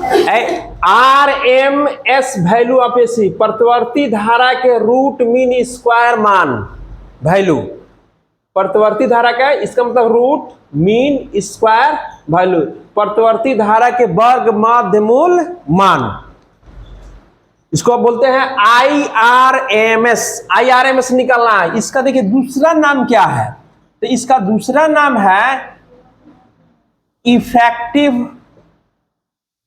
Are M S value of AC, प्रतिवर्ती धारा के रूट मीन स्क्वायर मान वैल्यू। प्रतिवर्ती धारा का इसका मतलब रूट मीन स्क्वायर वैल्यू, प्रतिवर्ती धारा के वर्ग माध्य मूल मान, इसको आप बोलते हैं IRMS। IRMS निकालना है। इसका देखिए दूसरा नाम क्या है, तो इसका दूसरा नाम है इफेक्टिव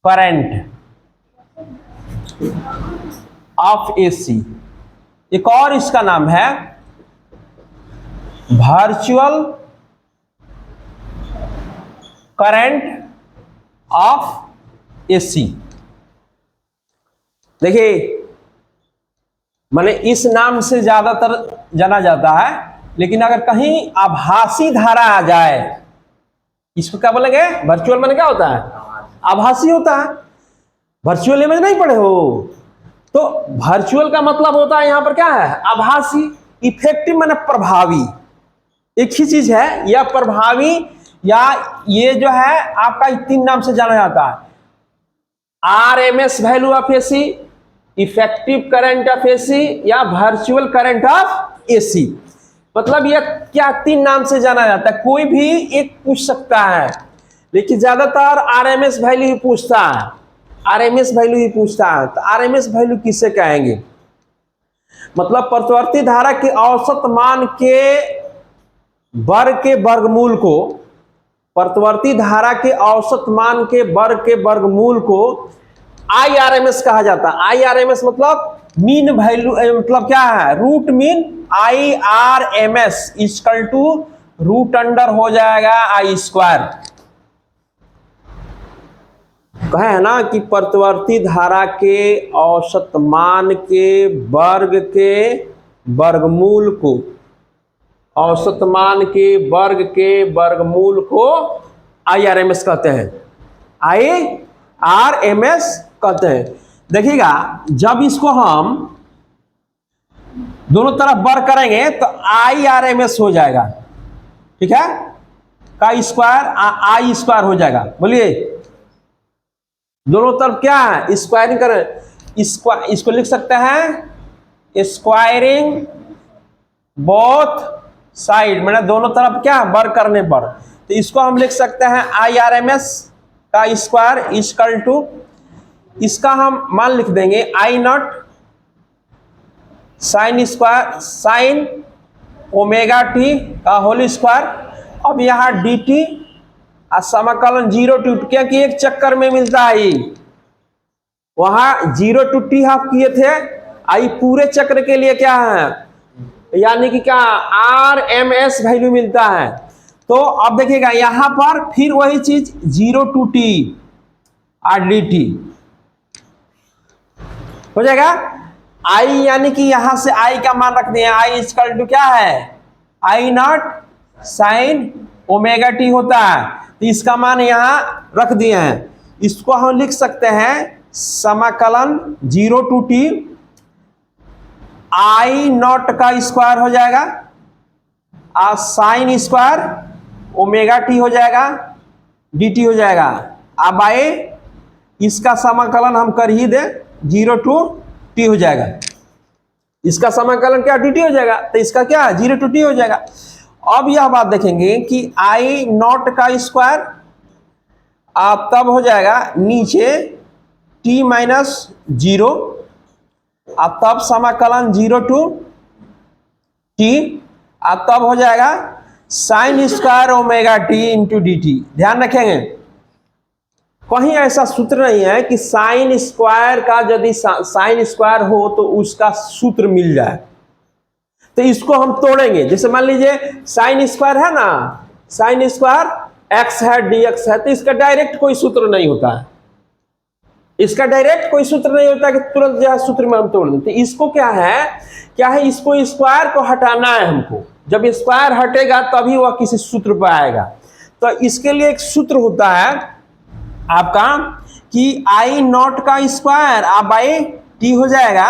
करंट ऑफ एसी। एक और इसका नाम है वर्चुअल करंट ऑफ एसी। देखिए माने इस नाम से ज्यादातर जाना जाता है, लेकिन अगर कहीं आभासी धारा आ जाए, इसको क्या बोलेंगे? वर्चुअल माने क्या होता है? आभासी होता है। वर्चुअल इमेज नहीं पढ़े हो? तो वर्चुअल का मतलब होता है यहां पर क्या है? आभासी। इफेक्टिव माने प्रभावी, एक ही चीज है, या प्रभावी या ये जो है आपका तीन नाम से जाना जाता है। RMS value of AC, effective current of AC या वर्चुअल करंट ऑफ एसी। मतलब ये क्या तीन नाम से जाना जाता है, कोई भी एक पूछ सकता है, लेकिन ज्यादातर RMS वैल्यू ही पूछता है। RMS वैल्यू ही पूछता है। तो RMS वैल्यू किसे कहेंगे? मतलब प्रतिवर्ती धारा के औसत मान के वर्ग के वर्गमूल को, प्रतिवर्ती धारा के औसत मान के वर्ग के वर्गमूल को IRMS कहा जाता है। IRMS मतलब मीन वैल्यू, मतलब क्या है? Root mean. IRMS equal to root under हो जाएगा आई स्क्वायर। कहे है ना कि प्रतिवर्ती धारा के औसत मान के वर्ग के वर्गमूल को, औसत मान के वर्ग के वर्गमूल को IRMS कहते हैं। IRMS कहते हैं। देखिएगा जब इसको हम दोनों तरफ वर्ग करेंगे तो IRMS हो जाएगा, ठीक है? का स्क्वायर आई स्क्वायर हो जाएगा। बोलिए दोनों तरफ क्या है? स्क्वायरिंग करें। इसको लिख सकते हैं स्क्वायरिंग बोथ साइड, मैंने दोनों तरफ क्या वर्ग करने पर, तो इसको हम लिख सकते हैं IRMS का स्क्वायर इक्वल टू, इसका हम मान लिख देंगे I0 sine square sine omega T का होल स्क्वायर। अब यहाँ dt समाकलन 0 टू, क्योंकि एक चक्कर में मिलता है, वहां 0 टू t हाफ किए थे, आई पूरे चक्र के लिए क्या है, यानी कि क्या RMS वैल्यू मिलता है। तो अब देखिएगा यहां पर फिर वही चीज 0 टू t और dt हो जाएगा। I यानी कि यहां से I का मान रख दिए, I इक्वल टू क्या है? I0 साइन ओमेगा टी होता है, तो इसका मान यहां रख दिए हैं। इसको हम लिख सकते हैं समाकलन 0 टू t I0 का स्क्वायर हो जाएगा और साइन स्क्वायर ओमेगा टी हो जाएगा, dt हो जाएगा। अब आए इसका समाकलन हम कर ही दे, 0 टू t हो जाएगा। इसका समाकलन क्या? dt हो जाएगा, तो इसका क्या? 0 टू t हो जाएगा। अब यह बात देखेंगे कि I0 का स्क्वायर तब हो जाएगा नीचे t माइनस 0, अब तब समाकलन 0 टू t, अब तब हो जाएगा sine square omega T into dt। ध्यान रखेंगे कहीं ऐसा सूत्र नहीं है कि साइन स्क्वायर का यदि साइन स्क्वायर हो तो उसका सूत्र मिल जाए, तो इसको हम तोड़ेंगे। जैसे मान लीजिए साइन स्क्वायर है ना, साइन स्क्वायर x है dx है, तो इसका डायरेक्ट कोई सूत्र नहीं होता है, इसका डायरेक्ट कोई सूत्र नहीं होता कि तुरंत जो है सूत्र में हम तोड़ दें। तो इसको क्या है इसको स्क्वायर को हटाना है हमको। जब स्क्वायर हटेगा तभी वह किसी सूत्र पर आएगा। तो इसके लिए एक सूत्र होता है आपका कि I0 का स्क्वायर अब बाई t हो जाएगा,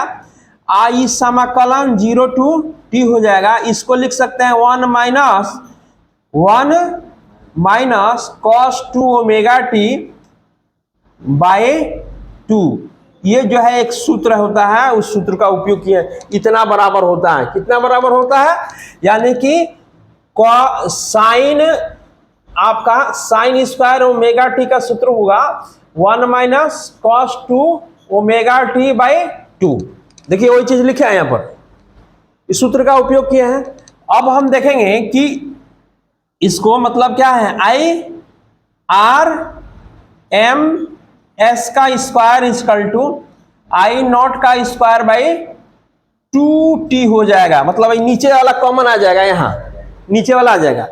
आई समाकलन 0 टू t हो जाएगा। इसको लिख सकते हैं 1 minus cos 2 omega t by 2। ये जो है एक सूत्र होता है, उस सूत्र का उपयोग किया। इतना बराबर होता है, कितना बराबर होता है, यानी कि साइन, आपका साइन स्क्वायर ओमेगा टी का सूत्र होगा 1 minus cos 2 omega T by 2। देखिए वही चीज लिखा है यहां पर, इस सूत्र का उपयोग किया है। अब हम देखेंगे कि इसको मतलब क्या है, आई आर एम एस का square equal to I not का स्क्वायर बाई 2t हो जाएगा। मतलब नीचे वाला कॉमन आ जाएगा, यहां नीचे वाला आ जाएगा।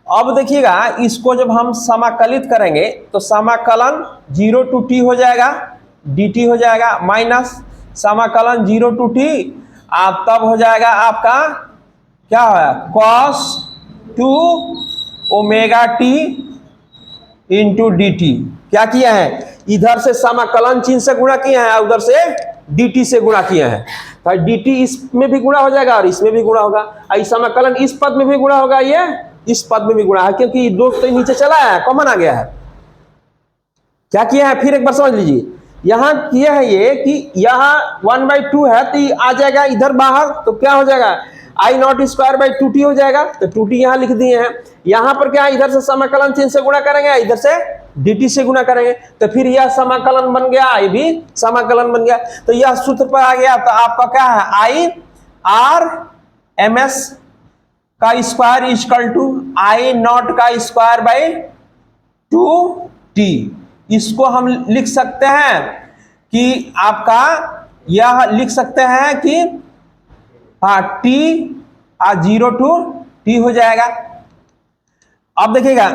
अब देखिएगा इसको जब हम समाकलित करेंगे तो समाकलन 0 to t हो जाएगा, dt हो जाएगा, माइनस समाकलन 0 to t तब हो जाएगा आपका क्या है, cos 2 omega t into dt। क्या किया है, इधर से समाकलन चिन्ह से गुणा किया है, उधर से dt से गुणा किया है। तो dt इसमें भी गुणा हो जाएगा और इसमें भी गुणा होगा, इस समाकलन इस पद में भी गुणा होगा, ये इस पद में भी गुणा है, क्योंकि दो तो नीचे चला है, कॉमन आ गया है। क्या किया है, फिर एक बार समझ लीजिए, यहां किया है ये कि यहां 1/2 है तो आ जाएगा इधर बाहर, तो क्या हो जाएगा, आई नॉट स्क्वायर बाई 2t हो जाएगा। तो 2t यहां लिख दिए हैं। यहां पर क्या, इधर से समाकलन चिन्ह से गुणा करेंगे, इधर से dt से गुणा करेंगे, तो फिर यह समाकलन बन गया, ये भी समाकलन बन गया। तो यह सूत्र पर आ गया। तो आपका क्या है, आई आर एम एस का square equal to I not का स्क्वायर बाई 2t। इसको हम लिख सकते हैं कि आपका यह लिख सकते हैं कि हाँ t 0 to t हो जाएगा। अब देखिएगा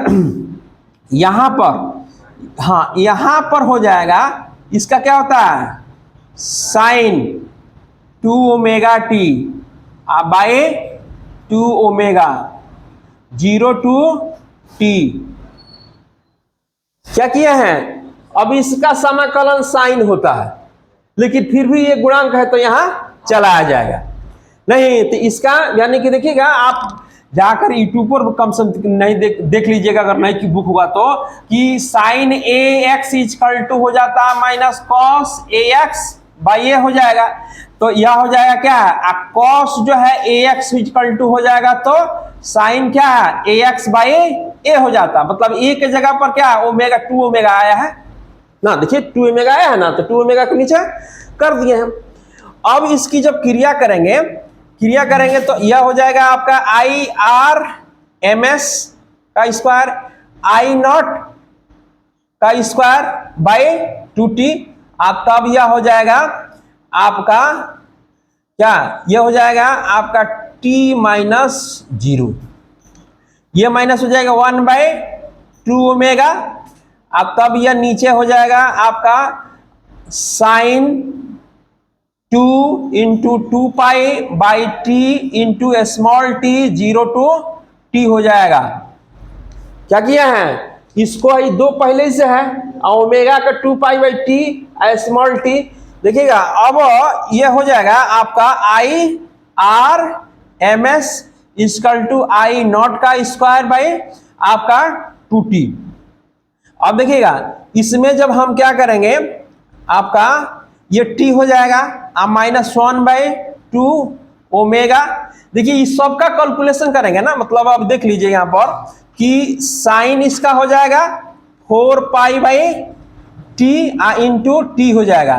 यहां पर, हाँ यहां पर हो जाएगा, इसका क्या होता है, sine 2 omega T by 2 omega 0 to t। क्या किए हैं, अब इसका समाकलन साइन होता है, लेकिन फिर भी ये गुणांक है तो यहां चला आ जाएगा। नहीं तो इसका यानी कि देखिएगा, आप जाकर यूट्यूब पर कम से कम नहीं देख लीजिएगा, अगर नहीं की बुक होगा तो, कि sine A X is equal to हो जाता है minus cos A X by A हो जाएगा। तो यह हो जाएगा क्या है, कॉस जो है ए एक्स इजकल टू हो जाएगा, तो साइन क्या है, ए एक्स बाई ए हो जाता। मतलब ए के जगह पर क्या है, ओमेगा 2 ओमेगा आया है ना, देखिए 2 ओमेगा आया है ना, तो 2 ओमेगा के नीचे कर दिए हम। अब इसकी जब क्रिया करेंगे तो यह हो जाएगा आपका आई आर एम एस का स्क्वायर आई नॉट का स्क्वायर बाई 2t। तब यह हो जाएगा आपका क्या, यह हो जाएगा आपका t माइनस 0, यह माइनस हो जाएगा 1/2 ओमेगा। अब तब यह नीचे हो जाएगा आपका sine 2 into 2 pi by T into small t 0 to t हो जाएगा। क्या किया है, इसको ही दो पहले से है, ओमेगा का 2 pi by T small t। देखिएगा अब यह हो जाएगा आपका I R M S is equal to I not का स्क्वायर बाई आपका 2t। अब देखिएगा इसमें जब हम क्या करेंगे, आपका ये t हो जाएगा -1/2 ओमेगा। देखिए इस सब का कैलकुलेशन करेंगे ना, मतलब अब देख लीजिए यहां पर कि साइन इसका हो जाएगा 4 pi by T into T हो जाएगा,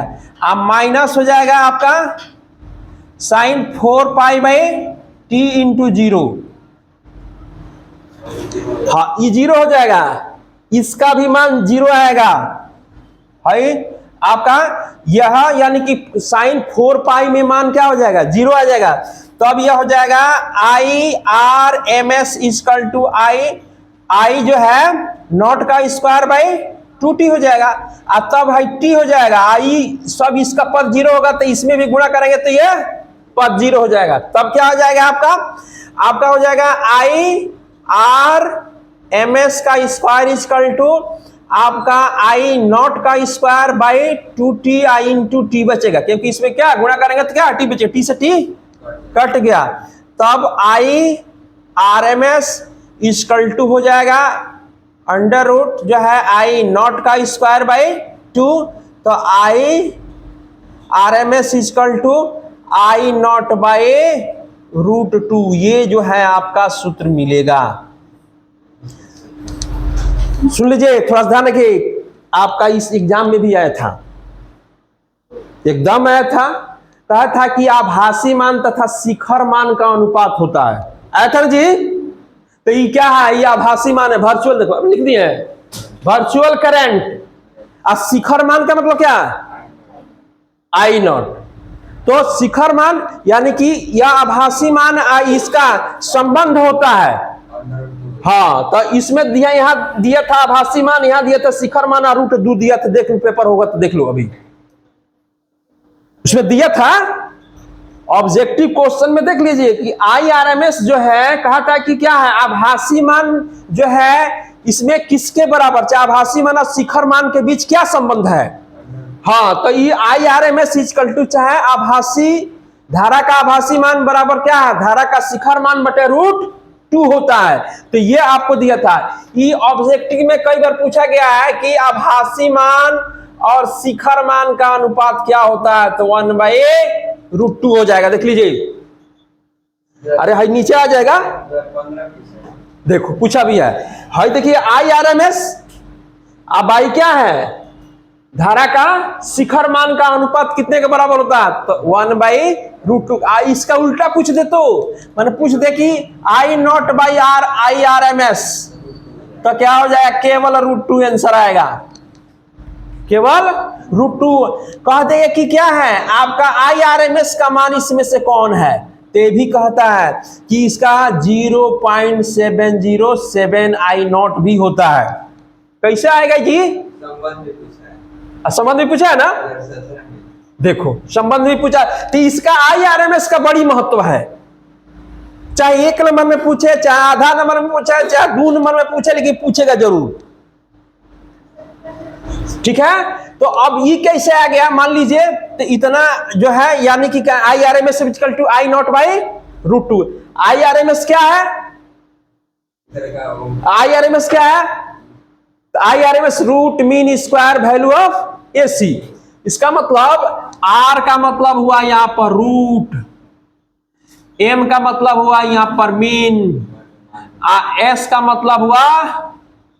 माइनस हो जाएगा आपका sine 4 pi by T into 0। हाँ ये 0 हो जाएगा, इसका भी मान 0 आएगा है आपका, यह यानी कि साइन 4 पाई में मान क्या हो जाएगा, 0 आ जाएगा। तो अब यह हो जाएगा I R M S is equal to I जो है नॉट का स्क्वायर बाई 2t हो जाएगा। अब तब भाई t हो जाएगा, आई सब इसका पद 0 होगा तो इसमें भी गुणा करेंगे तो यह पद 0 हो जाएगा। तब क्या हो जाएगा आपका हो जाएगा आई आर एम एस का स्क्वायर इजकल टू आपका आई नॉट का square by 2t I into T बचेगा, क्योंकि इसमें क्या गुणा करेंगे तो क्या t बचेगा, t से t कट गया। तब I R M S is equal to हो जाएगा अंडर रूट जो है आई नॉट का स्क्वायर बाई टू, तो I R M S is equal to I not by √2, ये जो है आपका सूत्र मिलेगा। सुन लीजिए, थोड़ा ध्यान रखिए, आपका इस एग्जाम में भी आया था, एकदम आया था, कहा था कि आभासी मान तथा शिखर मान का अनुपात होता है, आया था जी। तो ये क्या है, ये आभासी मान है, वर्चुअल, देखो लिख दिए हैं वर्चुअल करंट, और शिखर मान का मतलब क्या है, आई नॉट। तो शिखर मान यानी कि यह आभासी मान इसका संबंध होता है। हाँ, तो इसमें दिया, यहां दिया था आभासी मान, यहां दिया था शिखर मान, √2 दिया था। देख लो, पेपर होगा तो देख लो, अभी उसमें दिया था ऑब्जेक्टिव क्वेश्चन में, देख लीजिए कि IRMS जो है, कहा था कि क्या है, आभासी मान जो है इसमें किसके बराबर, चाहे आभासी मान और शिखर मान के बीच क्या संबंध है। हाँ, तो ये IRMS इक्वल टू चाहे आभासी धारा का आभासी मान बराबर क्या है, धारा का शिखर मान बटे √2 होता है। तो ये आपको दिया था। ये ऑब्जेक्टिव में कई बार पूछा गया है कि आभासी मान और शिखर मान का अनुपात क्या होता है, तो 1/√2 हो जाएगा। देख लीजिए, अरे हाई नीचे आ जाएगा, देखो पूछा भी है, हाई देखिए IRMS, अब आई क्या है, धारा का शिखर मान का अनुपात कितने के बराबर होता है, तो 1/√2। इसका उल्टा पूछ दे, तो मैंने पूछ दे कि I नॉट बाई IRMS, तो क्या हो जाएगा, केवल √2 आंसर आएगा, केवल √2। कह देगा कि क्या है आपका IRMS का मान इसमें से कौन है, तो ये भी कहता है कि इसका 0.707 I नॉट भी होता है। कैसे आएगा जी, संबंध भी पूछा है ना, देखो संबंध भी पूछा, तो इसका IRMS का बड़ी महत्व है, चाहे 1 नंबर में पूछे, चाहे आधा नंबर में पूछे, चाहे 2 नंबर में पूछे, लेकिन पूछेगा जरूर, ठीक है। तो अब ये कैसे आ गया, मान लीजिए, तो इतना जो है यानी कि IRMS equal to I not by √2। IRMS क्या है, IRMS क्या है, IRMS root mean square value of AC। इसका मतलब R का मतलब हुआ यहां पर रूट, M का मतलब हुआ यहां पर मीन, S का मतलब हुआ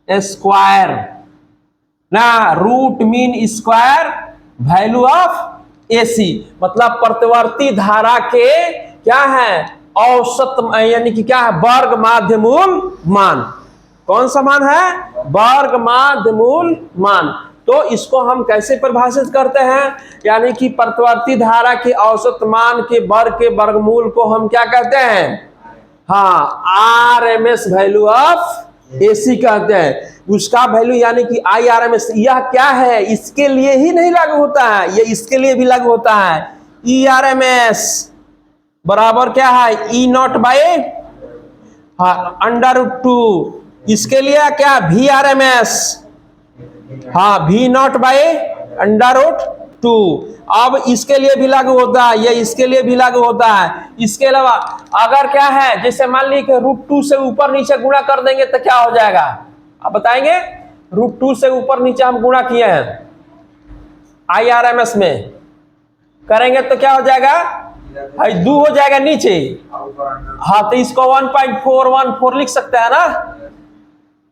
स्क्वायर ना, root mean square value of AC, मतलब प्रतिवर्ती धारा के क्या है, औसत यानी कि क्या है, वर्ग माध्य मूल मान। कौन सा मान है, वर्ग माध्य मूल मान। तो इसको हम कैसे परिभाषित करते हैं, यानी कि प्रतिवर्ती धारा के औसत मान के वर्ग के वर्गमूल को हम क्या कहते हैं, हाँ RMS वैल्यू ऑफ AC कहते हैं। उसका वैल्यू यानी कि IRMS, यह क्या है, इसके लिए ही नहीं लागू होता है, ये इसके लिए भी लागू होता है। ERMS बराबर क्या है, E नॉट बाय √2, इसके लिए क्या, VRMS, हाँ V नॉट बाय √2। अब इसके लिए भी लागू होता है, ये इसके लिए भी लागू होता है। इसके अलावा अगर क्या है, जैसे मान ली कि √2 से ऊपर नीचे गुणा कर देंगे तो क्या हो जाएगा, आप बताएंगे। √2 से ऊपर नीचे हम गुणा किए हैं IRMS में, करेंगे तो क्या हो जाएगा, 2 हो जाएगा नीचे, हाँ तो इसको 1.414 लिख सकते हैं ना,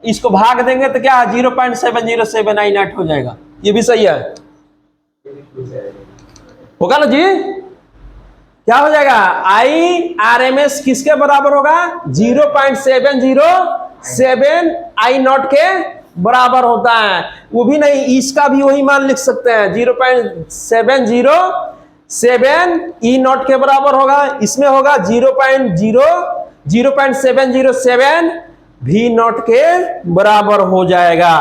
इसको भाग देंगे तो क्या 0.707 I नॉट हो जाएगा। ये भी सही है, होगा ना जी, क्या हो जाएगा, IRMS किसके बराबर होगा, 0.707 I नॉट के बराबर होता है। वो भी नहीं, इसका भी वही मान लिख सकते हैं, 0.707 E नॉट के बराबर होगा। इसमें होगा 0.707 V नॉट के बराबर हो जाएगा।